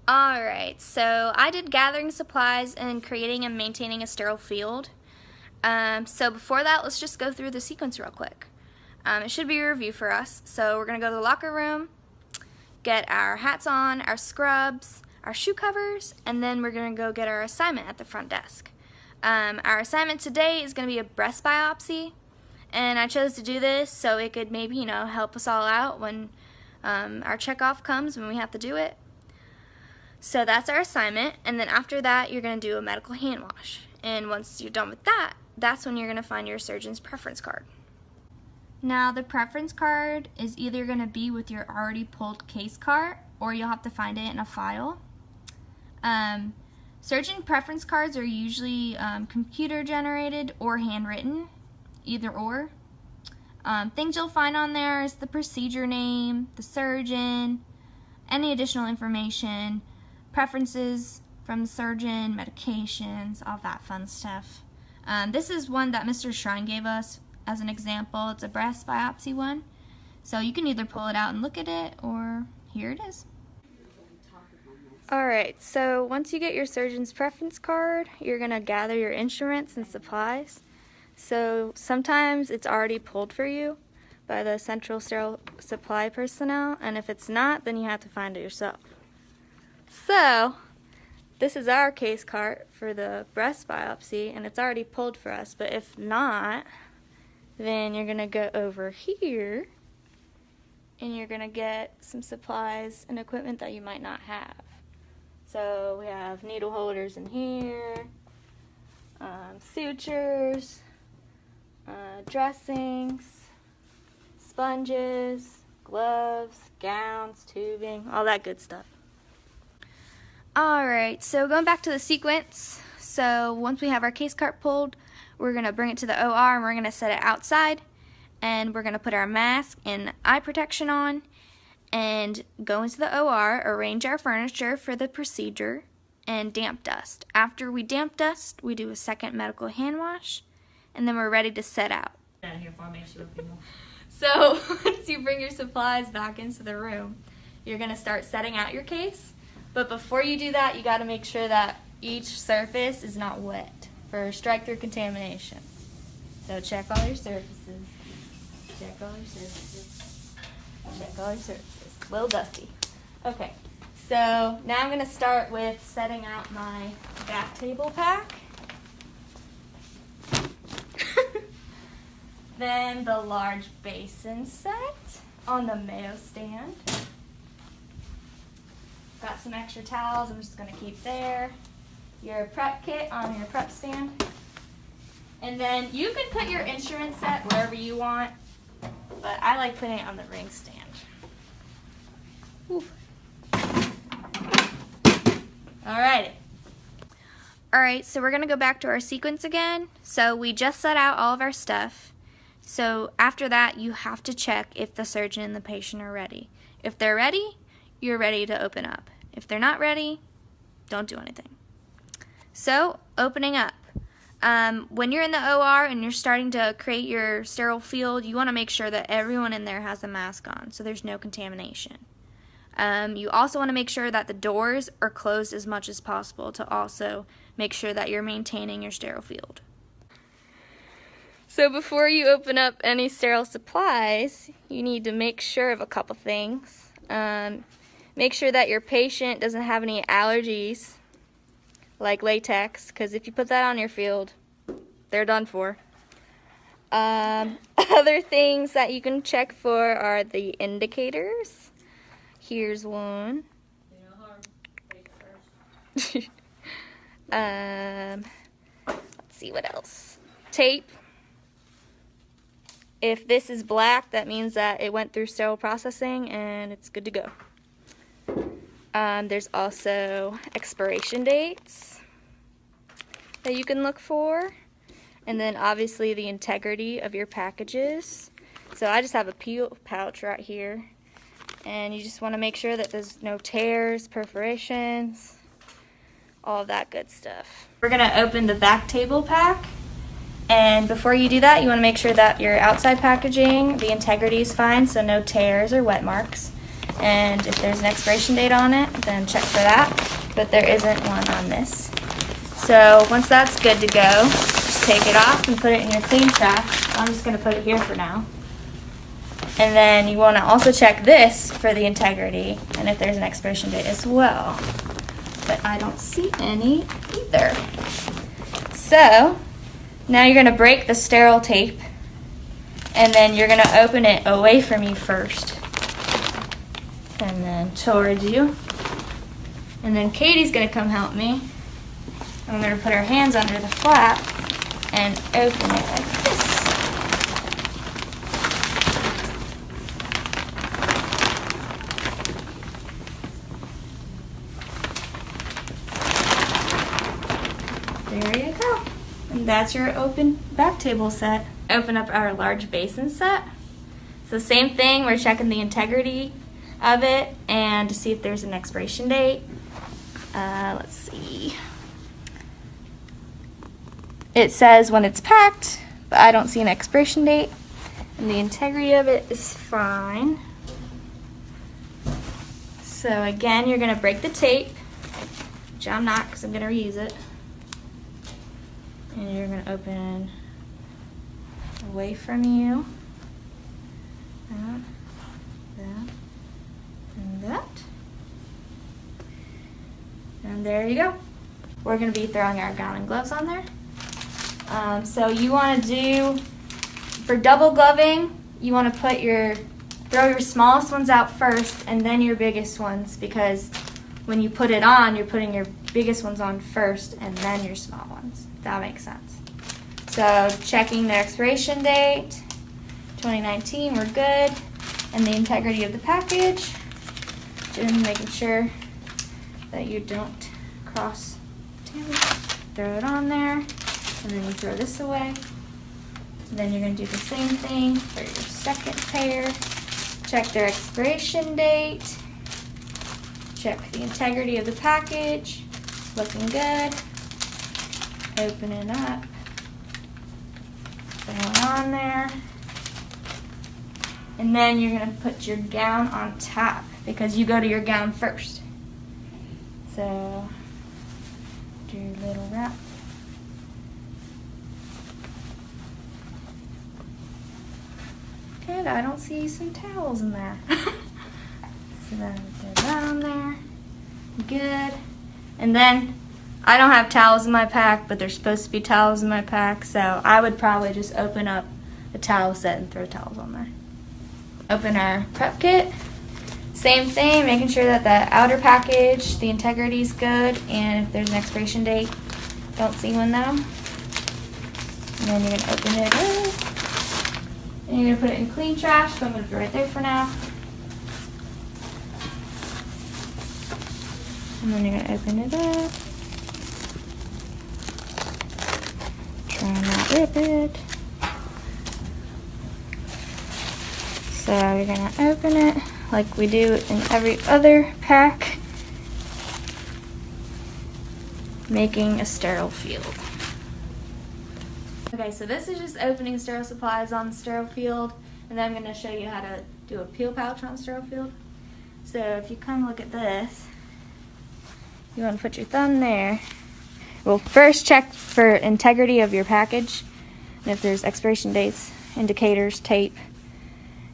Alright, so I did gathering supplies and creating and maintaining a sterile field. So before that, let's just go through the sequence real quick. It should be a review for us. So we're going to go to the locker room, get our hats on, our scrubs, our shoe covers, and then we're going to go get our assignment at the front desk. Our assignment today is going to be a breast biopsy, and I chose to do this so it could maybe, help us all out when our checkoff comes, when we have to do it. So that's our assignment, and then after that you're going to do a medical hand wash. And once you're done with that, that's when you're going to find your surgeon's preference card. Now the preference card is either going to be with your already pulled case cart, or you'll have to find it in a file. Surgeon preference cards are usually computer generated or handwritten, either or. Things you'll find on there is the procedure name, the surgeon, any additional information, preferences from the surgeon, medications, all that fun stuff. This is one that Mr. Shrine gave us as an example. It's a breast biopsy one. So you can either pull it out and look at it, or here it is. Alright, so once you get your surgeon's preference card, you're going to gather your instruments and supplies. So sometimes it's already pulled for you by the central sterile supply personnel, and if it's not, then you have to find it yourself. So this is our case cart for the breast biopsy, and it's already pulled for us, but if not, then you're going to go over here and you're going to get some supplies and equipment that you might not have. So we have needle holders in here, sutures, dressings, sponges, gloves, gowns, tubing, all that good stuff. Alright, so going back to the sequence, so once we have our case cart pulled, we're going to bring it to the OR and we're going to set it outside, and we're going to put our mask and eye protection on and go into the OR, arrange our furniture for the procedure, and damp dust. After we damp dust, we do a second medical hand wash, and then we're ready to set out. So once you bring your supplies back into the room, you're going to start setting out your case. But before you do that, you got to make sure that each surface is not wet for strike-through contamination. So check all your surfaces. Check all your surfaces. Check all your surfaces. A little dusty. Okay, so now I'm going to start with setting out my back table pack. Then the large basin set on the Mayo stand. Got some extra towels I'm just going to keep there. Your prep kit on your prep stand. And then you can put your instrument set wherever you want, but I like putting it on the ring stand. Alrighty. Alright, so we're going to go back to our sequence again. So we just set out all of our stuff. So after that, you have to check if the surgeon and the patient are ready. If they're ready, you're ready to open up. If they're not ready, don't do anything. So, opening up. When you're in the OR and you're starting to create your sterile field, you want to make sure that everyone in there has a mask on so there's no contamination. You also want to make sure that the doors are closed as much as possible to also make sure that you're maintaining your sterile field. So before you open up any sterile supplies, you need to make sure of a couple things. Make sure that your patient doesn't have any allergies, like latex, because if you put that on your field, they're done for. Other things that you can check for are the indicators. Here's one. Let's see what else. Tape. If this is black, that means that it went through sterile processing and it's good to go. There's also expiration dates that you can look for, and then obviously the integrity of your packages. So I just have a peel pouch right here, and you just want to make sure that there's no tears, perforations, all of that good stuff. We're going to open the back table pack, and before you do that, you want to make sure that your outside packaging, the integrity is fine, so no tears or wet marks. And if there's an expiration date on it, then check for that. But there isn't one on this. So once that's good to go, just take it off and put it in your clean trash. I'm just going to put it here for now. And then you want to also check this for the integrity and if there's an expiration date as well. But I don't see any either. So now you're going to break the sterile tape, and then you're going to open it away from you first and then towards you. And then Katie's going to come help me. I'm going to put her hands under the flap and open it like this. There you go. And that's your open back table set. Open up our large basin set. So same thing, we're checking the integrity of it and to see if there's an expiration date. Let's see. It says when it's packed, but I don't see an expiration date. And the integrity of it is fine. So again, you're gonna break the tape, which I'm not because I'm gonna reuse it. And you're going to open away from you. That, and that. And there you go. We're going to be throwing our gown and gloves on there. So you want to do, for double gloving, you want to throw your smallest ones out first and then your biggest ones, because when you put it on, you're putting your biggest ones on first and then your small ones. That makes sense. So checking the expiration date, 2019, we're good. And the integrity of the package, just making sure that you don't cross damage. Throw it on there, and then you throw this away. And then you're going to do the same thing for your second pair. Check their expiration date. Check the integrity of the package. Looking good. Open it up, throw it on there, and then you're going to put your gown on top because you go to your gown first. So do your little wrap. And I don't see some towels in there. So then throw that on there. Good. And then I don't have towels in my pack, but there's supposed to be towels in my pack, so I would probably just open up a towel set and throw towels on there. Open our prep kit. Same thing, making sure that the outer package, the integrity is good, and if there's an expiration date, don't see one though. And then you're going to open it up. And you're going to put it in clean trash, so I'm going to put it right there for now. And then you're going to open it up. Try not to rip it. So you're going to open it like we do in every other pack, making a sterile field. Okay, so this is just opening sterile supplies on the sterile field, and then I'm going to show you how to do a peel pouch on the sterile field. So if you come look at this, you want to put your thumb there. Well, first check for integrity of your package, and if there's expiration dates, indicators, tape.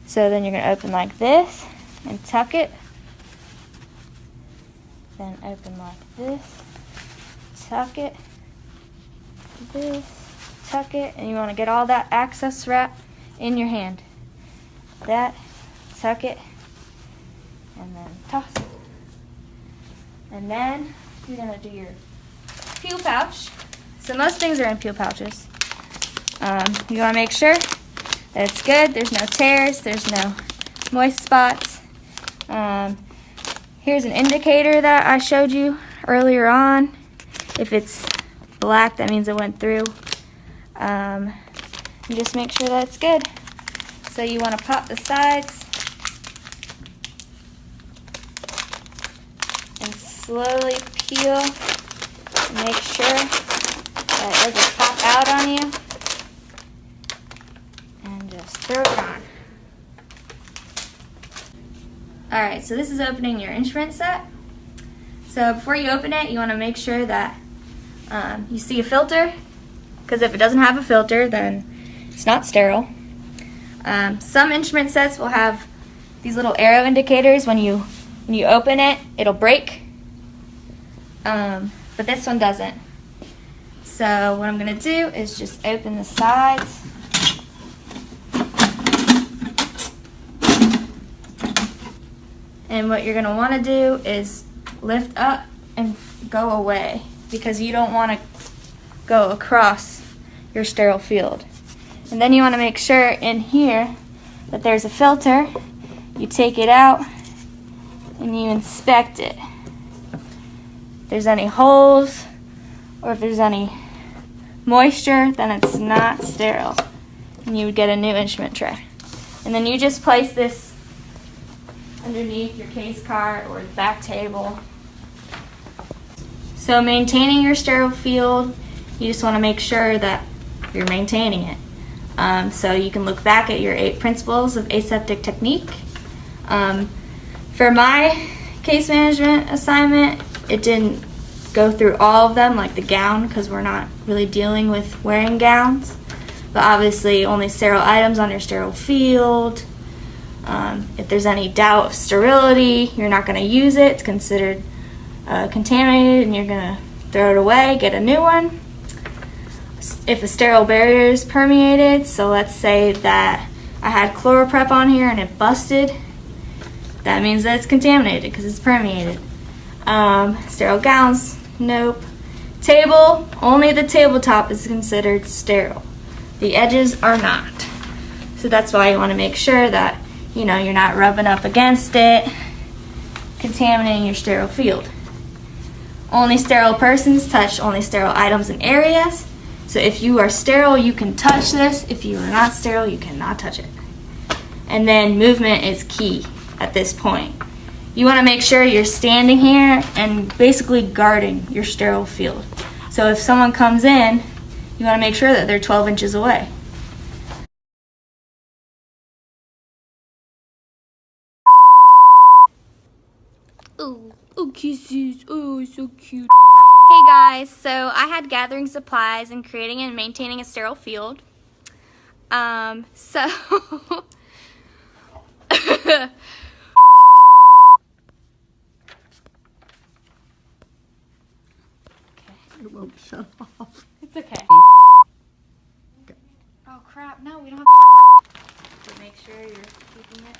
So then you're going to open like this and tuck it. Then open like this, tuck it, this, tuck it, and you want to get all that access wrap in your hand. That, tuck it, and then toss it. And then you're going to do your peel pouch. So most things are in peel pouches. You want to make sure that it's good, there's no tears, there's no moist spots. Here's an indicator that I showed you earlier on. If it's black, that means it went through. And just make sure that it's good. So you want to pop the sides and slowly peel and make sure that it doesn't pop out on you. And just throw it on. Alright, so this is opening your instrument set. So before you open it, you want to make sure that you see a filter, because if it doesn't have a filter, then it's not sterile. Some instrument sets will have these little arrow indicators. When you open it, it'll break, but this one doesn't. So what I'm going to do is just open the sides. And what you're going to want to do is lift up and go away, because you don't want to go across your sterile field. And then you want to make sure in here that there's a filter. You take it out and you inspect it. If there's any holes or if there's any moisture, then it's not sterile, and you would get a new instrument tray. And then you just place this underneath your case cart or the back table. So maintaining your sterile field, you just want to make sure that you're maintaining it. So you can look back at your 8 principles of aseptic technique. For my case management assignment, it didn't go through all of them, like the gown, because we're not really dealing with wearing gowns. But obviously only sterile items on your sterile field. If there's any doubt of sterility, you're not going to use it. It's considered contaminated and you're going to throw it away, get a new one. If a sterile barrier is permeated, so let's say that I had ChloraPrep on here and it busted, that means that it's contaminated because it's permeated. Sterile gowns, nope. Table, only the tabletop is considered sterile. The edges are not. So that's why you want to make sure that you're not rubbing up against it, contaminating your sterile field. Only sterile persons touch only sterile items and areas. So if you are sterile, you can touch this. If you are not sterile, you cannot touch it. And then movement is key at this point. You want to make sure you're standing here and basically guarding your sterile field. So if someone comes in, you want to make sure that they're 12 inches away. Oh, kisses. Oh, so cute. Hey guys, so I had gathering supplies and creating and maintaining a sterile field. It won't shut off. It's okay. Oh crap, no, we don't have to make sure you're keeping it.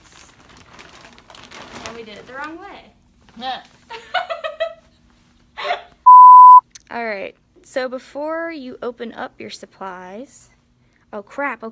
And we did it the wrong way. Alright, so before you open up your supplies, oh crap.